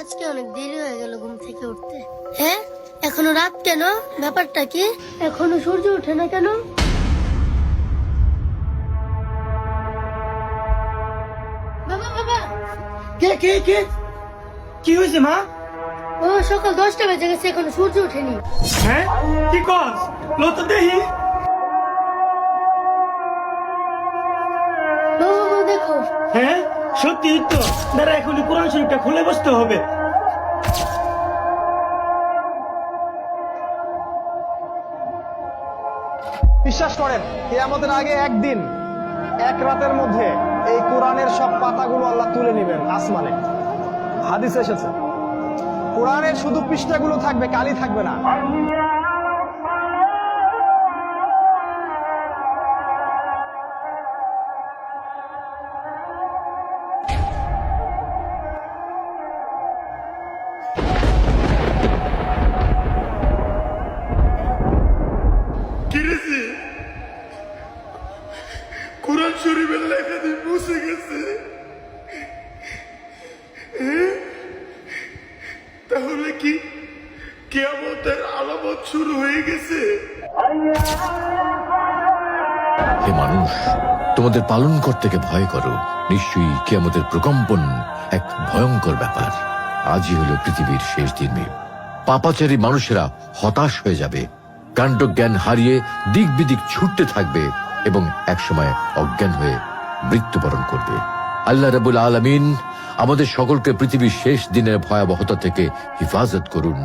আজকে অনেক দেরি হয়ে গেল ঘুম থেকে উঠতে। হ্যাঁ, এখনো রাত কেন? ব্যাপারটা কি? এখনো সূর্য ওঠে না কেন? বাবা বাবা, কে কে কে কি হয়েছে মা? ও সকাল 10টা বেজে গেছে, এখনো সূর্য ওঠেনি। হ্যাঁ, কি কস? লত দেহি। বাবা বাবা দেখো। হ্যাঁ, সত্যি তো। দাঁড়া, এখনই কোরআন শরীফটা খুলে বসতে হবে। বিশ্বাস করেন কিয়ামতের আগে একদিন এক রাতের মধ্যে এই কোরআনের সব পাতাগুলো আল্লাহ তুলে নেবেন আসমানে। হাদিস এসেছে কোরআনের শুধু পৃষ্ঠাগুলো থাকবে, কালি থাকবে না। কিরেছে কোরআন শরীফের লেখা দিয়ে মুছে গেছে। তাহলে কি কিয়ামতের আলামত শুরু হয়ে গেছে? হে মানুষ, তোমাদের পালন করতেকে ভয় করো। নিশ্চয়ই কিয়ামতের প্রকম্পন এক ভয়ঙ্কর ব্যাপার। আজই হলো পৃথিবীর শেষ দিন। পাপাচারী মানুষেরা হতাশ হয়ে যাবে, কাণ্ডজ্ঞান হারিয়ে দিক বিদিক ছুটতে থাকবে এবং একসময় অজ্ঞান হয়ে মৃত্যুবরণ করবে। আল্লাহ রাব্বুল আলামিন আমাদের সকলকে পৃথিবীর শেষ দিনের ভয়াবহতা থেকে হিফাজত করুন।